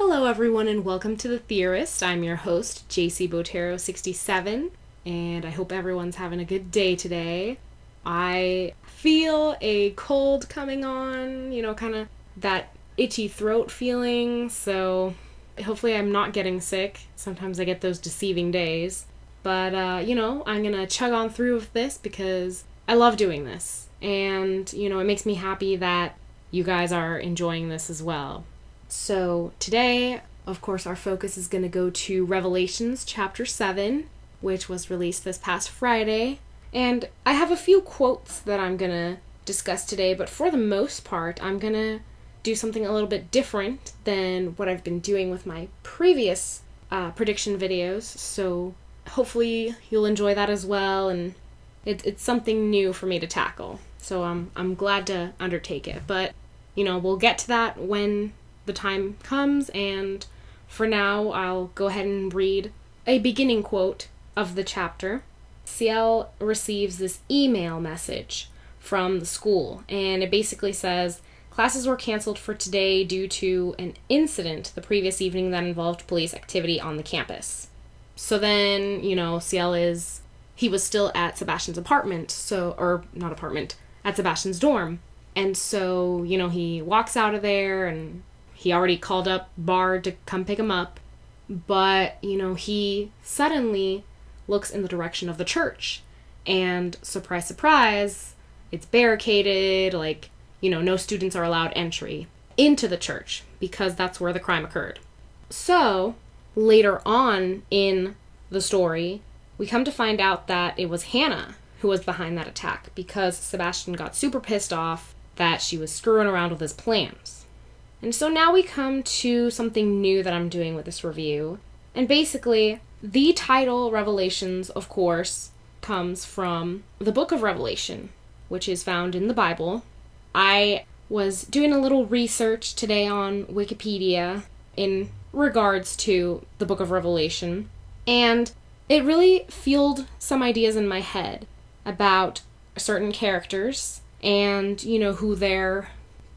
Hello everyone and welcome to The Theorist. I'm your host, JC Botero67, and I hope everyone's having a good day today. I feel a cold coming on, kind of that itchy throat feeling, so hopefully I'm not getting sick. Sometimes I get those deceiving days. But, I'm gonna chug on through with this because I love doing this. And, it makes me happy that you guys are enjoying this as well. So today, of course, our focus is going to go to Revelations chapter 7, which was released this past Friday. And I have a few quotes that I'm going to discuss today, but for the most part, I'm going to do something a little bit different than what I've been doing with my previous prediction videos. So hopefully you'll enjoy that as well, and it's something new for me to tackle. So I'm glad to undertake it. But, we'll get to that when the time comes, and for now I'll go ahead and read a beginning quote of the chapter. Ciel receives this email message from the school, and it basically says, classes were canceled for today due to an incident the previous evening that involved police activity on the campus. So then, Ciel he was still at Sebastian's apartment, at Sebastian's dorm. And so, he walks out of there, and he already called up Bard to come pick him up, but, he suddenly looks in the direction of the church, and surprise, surprise, it's barricaded, no students are allowed entry into the church, because that's where the crime occurred. So, later on in the story, we come to find out that it was Hannah who was behind that attack, because Sebastian got super pissed off that she was screwing around with his plans. And so now we come to something new that I'm doing with this review. And basically, the title Revelations, of course, comes from the book of Revelation, which is found in the Bible. I was doing a little research today on Wikipedia in regards to the book of Revelation, and it really fueled some ideas in my head about certain characters and, who their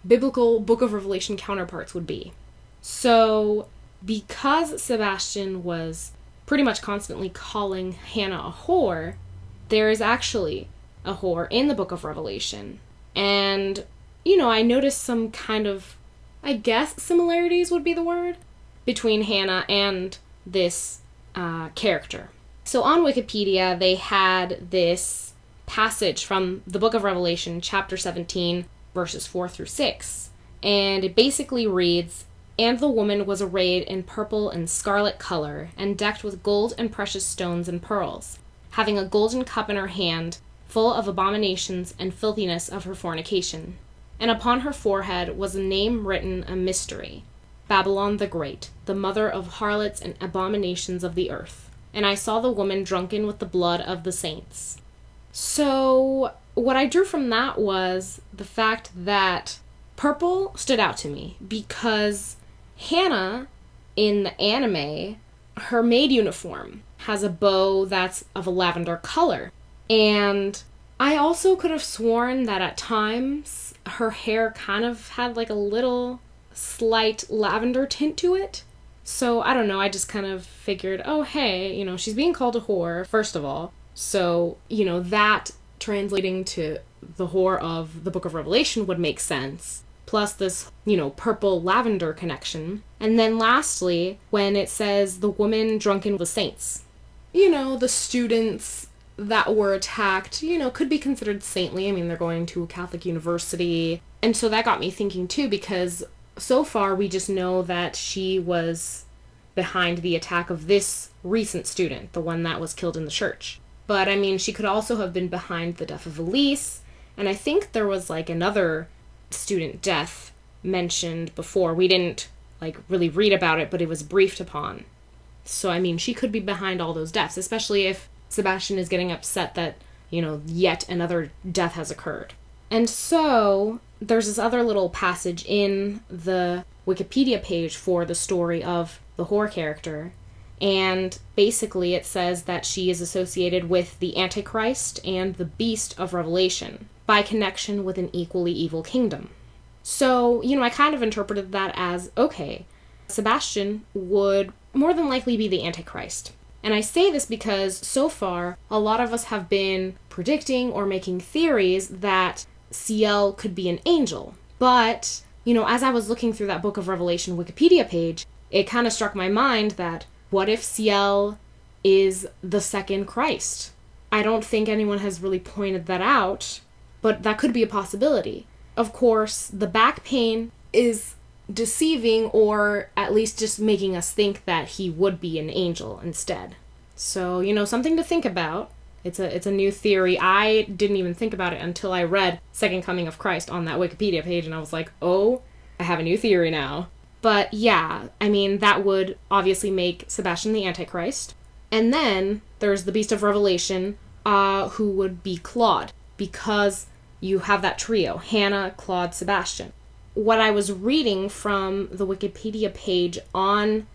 biblical Book of Revelation counterparts would be. So, because Sebastian was pretty much constantly calling Hannah a whore, there is actually a whore in the Book of Revelation. And, I noticed some kind of, similarities would be the word, between Hannah and this character. So on Wikipedia, they had this passage from the Book of Revelation, chapter 17, verses 4 through 6, and it basically reads, "And the woman was arrayed in purple and scarlet color, and decked with gold and precious stones and pearls, having a golden cup in her hand, full of abominations and filthiness of her fornication. And upon her forehead was a name written, a mystery, Babylon the Great, the mother of harlots and abominations of the earth. And I saw the woman drunken with the blood of the saints." So what I drew from that was the fact that purple stood out to me because Hannah, in the anime, her maid uniform has a bow that's of a lavender color. And I also could have sworn that at times her hair kind of had a little slight lavender tint to it. So I don't know, I just kind of figured, oh hey, she's being called a whore, first of all. So, that translating to the whore of the Book of Revelation would make sense. Plus this, purple lavender connection. And then lastly, when it says the woman drunken with the saints. The students that were attacked, could be considered saintly. I mean, they're going to a Catholic university. And so that got me thinking too, because so far we just know that she was behind the attack of this recent student, the one that was killed in the church. But, she could also have been behind the death of Elise, and I think there was, another student death mentioned before. We didn't, really read about it, but it was briefed upon. So, she could be behind all those deaths, especially if Sebastian is getting upset that, yet another death has occurred. And so, there's this other little passage in the Wikipedia page for the story of the whore character, and basically it says that she is associated with the Antichrist and the Beast of Revelation by connection with an equally evil kingdom. So, I kind of interpreted that as, okay, Sebastian would more than likely be the Antichrist. And I say this because so far, a lot of us have been predicting or making theories that Ciel could be an angel. But, as I was looking through that Book of Revelation Wikipedia page, it kind of struck my mind that what if Ciel is the second Christ? I don't think anyone has really pointed that out, but that could be a possibility. Of course, the back pain is deceiving, or at least just making us think that he would be an angel instead. So, something to think about. It's a new theory. I didn't even think about it until I read Second Coming of Christ on that Wikipedia page, and I was like, oh, I have a new theory now. But yeah, that would obviously make Sebastian the Antichrist. And then there's the Beast of Revelation, who would be Claude, because you have that trio, Hannah, Claude, Sebastian. What I was reading from the Wikipedia page on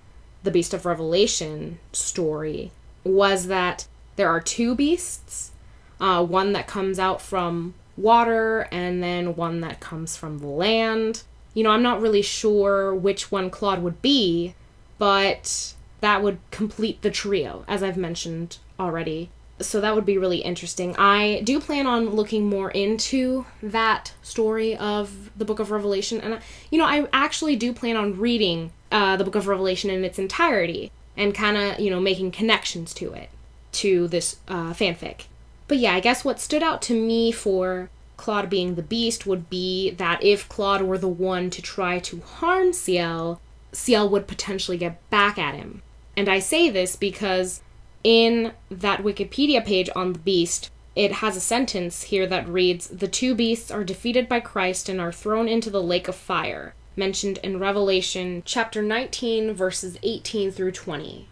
the Beast of Revelation story was that there are two beasts, one that comes out from water and then one that comes from the land. I'm not really sure which one Claude would be, but that would complete the trio, as I've mentioned already. So that would be really interesting. I do plan on looking more into that story of the Book of Revelation. And, I actually do plan on reading the Book of Revelation in its entirety and kind of, making connections to it, to this fanfic. But yeah, I guess what stood out to me for Claude being the beast would be that if Claude were the one to try to harm Ciel, Ciel would potentially get back at him. And I say this because in that Wikipedia page on the beast, it has a sentence here that reads, "The two beasts are defeated by Christ and are thrown into the lake of fire," mentioned in Revelation chapter 19, verses 18 through 20.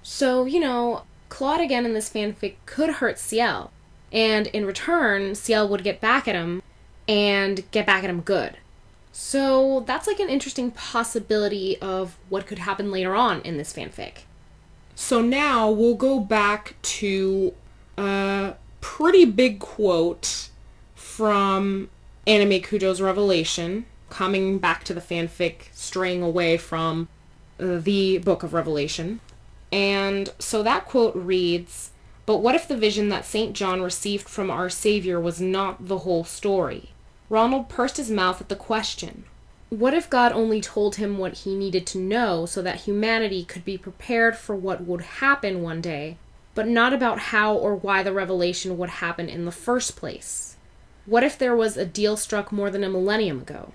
So, Claude again in this fanfic could hurt Ciel, and in return, Ciel would get back at him, and get back at him good. So that's like an interesting possibility of what could happen later on in this fanfic. So now we'll go back to a pretty big quote from Anime Kujo's Revelation, coming back to the fanfic, straying away from the Book of Revelation. And so that quote reads, "But what if the vision that St. John received from our Savior was not the whole story?" Ronald pursed his mouth at the question. What if God only told him what he needed to know so that humanity could be prepared for what would happen one day, but not about how or why the revelation would happen in the first place? What if there was a deal struck more than a millennium ago?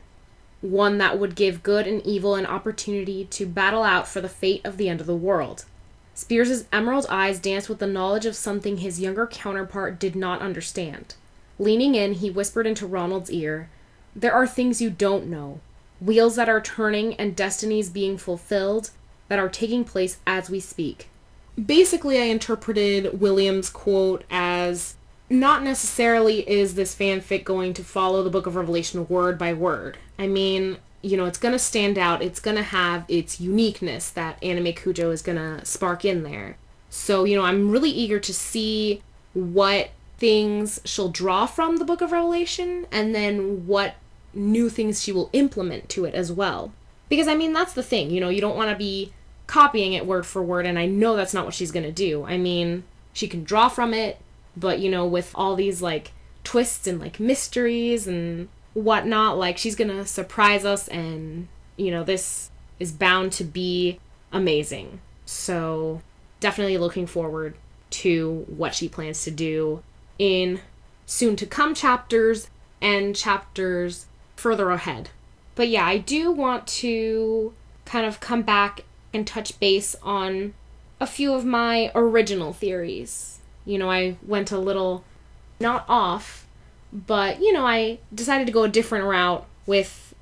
One that would give good and evil an opportunity to battle out for the fate of the end of the world. Spears' emerald eyes danced with the knowledge of something his younger counterpart did not understand. Leaning in, he whispered into Ronald's ear, "There are things you don't know. Wheels that are turning and destinies being fulfilled that are taking place as we speak." Basically, I interpreted William's quote as not necessarily is this fanfic going to follow the Book of Revelation word by word. It's going to stand out. It's going to have its uniqueness that Anime Kujo is going to spark in there. So, I'm really eager to see what things she'll draw from the Book of Revelation and then what new things she will implement to it as well. Because, that's the thing, you don't want to be copying it word for word, and I know that's not what she's going to do. She can draw from it, but, with all these, twists and, mysteries and whatnot, she's going to surprise us, and, this is bound to be amazing. So, definitely looking forward to what she plans to do in soon-to-come chapters and chapters further ahead. But yeah, I do want to kind of come back and touch base on a few of my original theories. I went a little, not off, but, I decided to go a different route with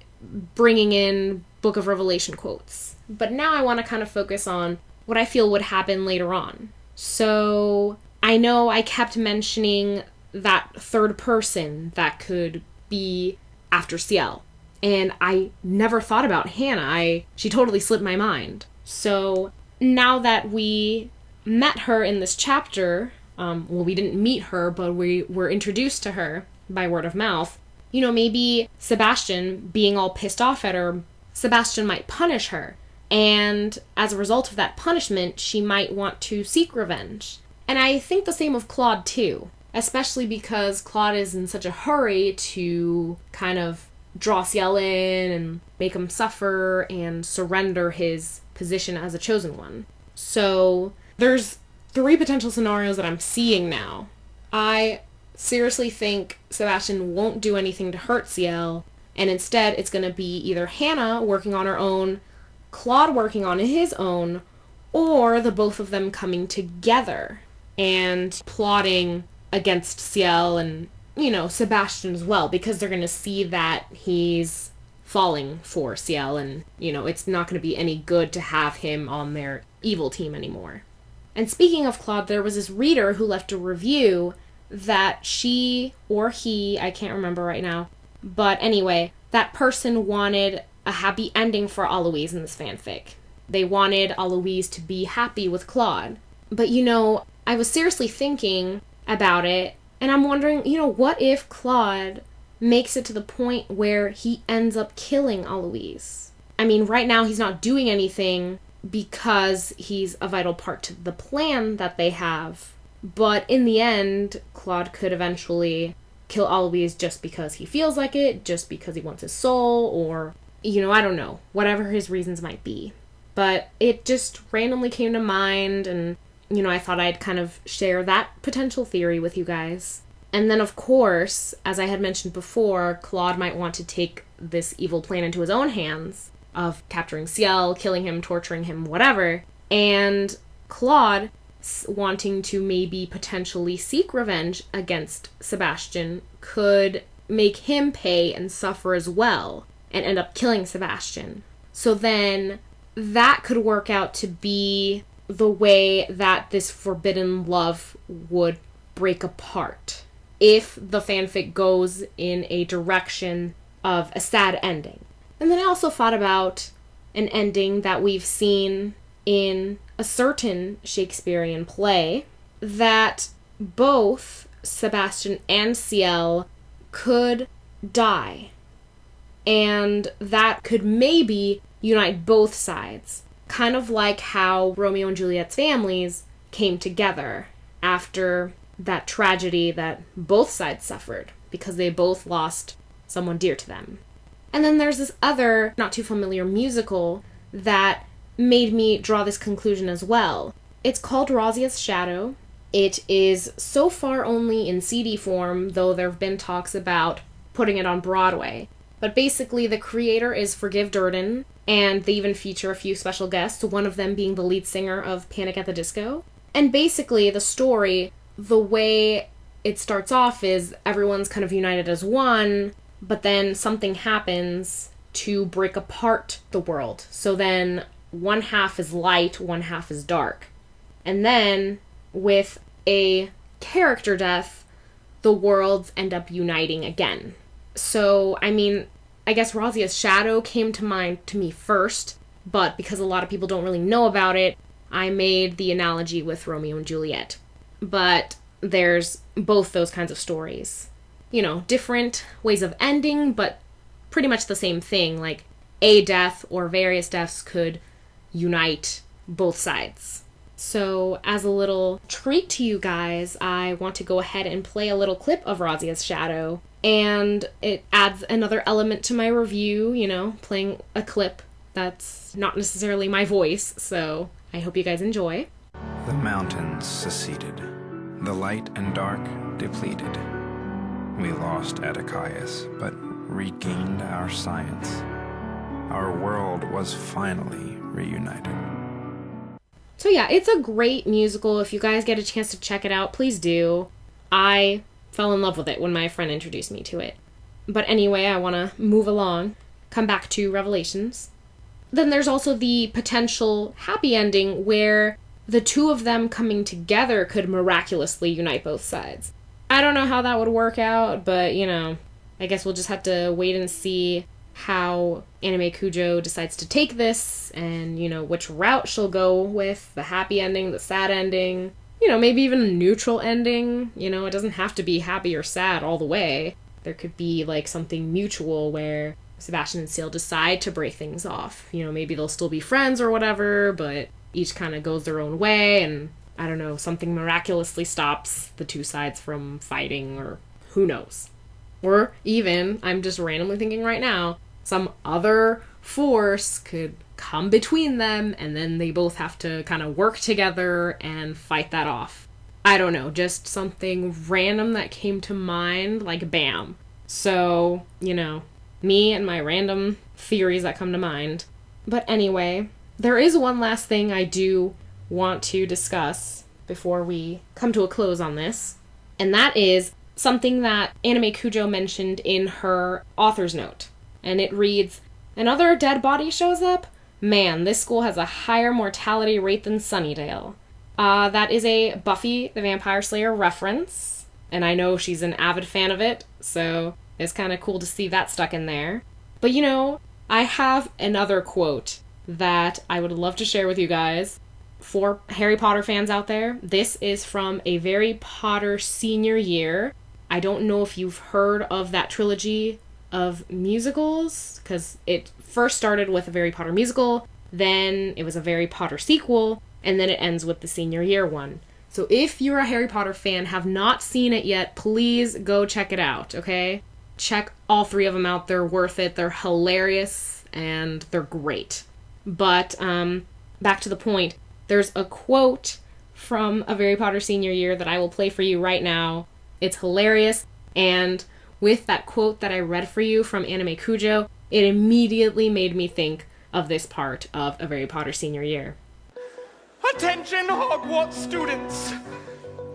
bringing in Book of Revelation quotes. But now I want to kind of focus on what I feel would happen later on. So I know I kept mentioning that third person that could be after Ciel. And I never thought about Hannah. She totally slipped my mind. So now that we met her in this chapter, we didn't meet her, but we were introduced to her by word of mouth. Maybe Sebastian, being all pissed off at her, Sebastian might punish her And as a result of that punishment, she might want to seek revenge. And I think the same of Claude too, especially because Claude is in such a hurry to kind of draw Ciel in and make him suffer and surrender his position as a chosen one. So there's 3 potential scenarios that I'm seeing now. I seriously think Sebastian won't do anything to hurt Ciel, and instead it's going to be either Hannah working on her own, Claude working on his own, or the both of them coming together and plotting against Ciel and, Sebastian as well, because they're going to see that he's falling for Ciel and, it's not going to be any good to have him on their evil team anymore. And speaking of Claude, there was this reader who left a review that she or he, I can't remember right now, but anyway, that person wanted a happy ending for Aloise in this fanfic. They wanted Aloise to be happy with Claude. But I was seriously thinking about it, and I'm wondering, what if Claude makes it to the point where he ends up killing Aloise? I mean, right now he's not doing anything because he's a vital part to the plan that they have. But in the end, Claude could eventually kill Aloise just because he feels like it, just because he wants his soul, or, I don't know, whatever his reasons might be. But it just randomly came to mind, and, I thought I'd kind of share that potential theory with you guys. And then, of course, as I had mentioned before, Claude might want to take this evil plan into his own hands of capturing Ciel, killing him, torturing him, whatever. And Claude wanting to maybe potentially seek revenge against Sebastian could make him pay and suffer as well and end up killing Sebastian. So then that could work out to be the way that this forbidden love would break apart if the fanfic goes in a direction of a sad ending. And then I also thought about an ending that we've seen in a certain Shakespearean play, that both Sebastian and Ciel could die. And that could maybe unite both sides. Kind of like how Romeo and Juliet's families came together after that tragedy that both sides suffered because they both lost someone dear to them. And then there's this other, not too familiar musical that made me draw this conclusion as well. It's called Razia's Shadow. It is so far only in CD form, though there have been talks about putting it on Broadway. But basically, the creator is Forgive Durden, and they even feature a few special guests, one of them being the lead singer of Panic at the Disco. And basically, the story, the way it starts off is everyone's kind of united as one, but then something happens to break apart the world. So then one half is light, one half is dark. And then, with a character death, the worlds end up uniting again. So, I mean, I guess Razia's Shadow came to mind to me first, but because a lot of people don't really know about it, I made the analogy with Romeo and Juliet. But there's both those kinds of stories. Different ways of ending, but pretty much the same thing. Like, a death or various deaths could unite both sides. So, as a little treat to you guys, I want to go ahead and play a little clip of Razia's Shadow. And it adds another element to my review, playing a clip that's not necessarily my voice. So, I hope you guys enjoy. The mountains seceded. The light and dark depleted. We lost Atticaius, but regained our science. Our world was finally reunited. So yeah, it's a great musical. If you guys get a chance to check it out, please do. I fell in love with it when my friend introduced me to it. But anyway, I want to move along, come back to Revelations. Then there's also the potential happy ending where the two of them coming together could miraculously unite both sides. I don't know how that would work out, but, I guess we'll just have to wait and see how Anime Cujo decides to take this and, which route she'll go with, the happy ending, the sad ending, maybe even a neutral ending. It doesn't have to be happy or sad all the way. There could be, something mutual where Sebastian and Ciel decide to break things off. You know, maybe they'll still be friends or whatever, but each kind of goes their own way, and I don't know, something miraculously stops the two sides from fighting, or who knows. Or even, I'm just randomly thinking right now, some other force could come between them, and then they both have to kind of work together and fight that off. I don't know, just something random that came to mind, like bam. So, you know, me and my random theories that come to mind. But anyway, there is one last thing I do want to discuss before we come to a close on this, and that is something that Anime Kujo mentioned in her author's note. And it reads, "Another dead body shows up? Man, this school has a higher mortality rate than Sunnydale." That is a Buffy the Vampire Slayer reference, and I know she's an avid fan of it, so it's kind of cool to see that stuck in there. But you know, I have another quote that I would love to share with you guys. For Harry Potter fans out there, this is from A Very Potter Senior Year. I don't know if you've heard of that trilogy of musicals, because it first started with a Harry Potter musical, then it was a Harry Potter sequel, and then it ends with the senior year one. So if you're a Harry Potter fan, have not seen it yet, please go check it out, okay? Check all three of them out. They're worth it. They're hilarious, and they're great. But back to the point, there's a quote from A Harry Potter Senior Year that I will play for you right now. It's hilarious, and with that quote that I read for you from Anime Kujo, it immediately made me think of this part of A Harry Potter Senior Year. Attention, Hogwarts students!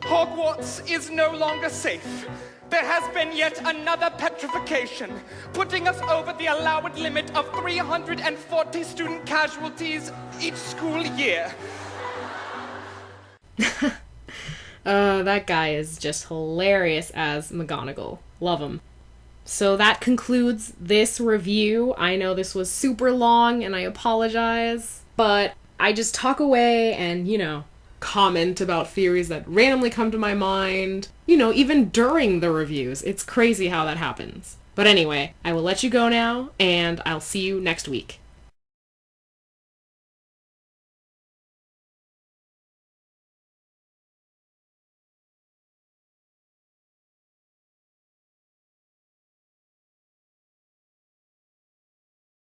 Hogwarts is no longer safe. There has been yet another petrification, putting us over the allowed limit of 340 student casualties each school year. That guy is just hilarious as McGonagall. Love him. So that concludes this review. I know this was super long, and I apologize, but I just talk away and, you know, comment about theories that randomly come to my mind, you know, even during the reviews. It's crazy how that happens. But anyway, I will let you go now, and I'll see you next week.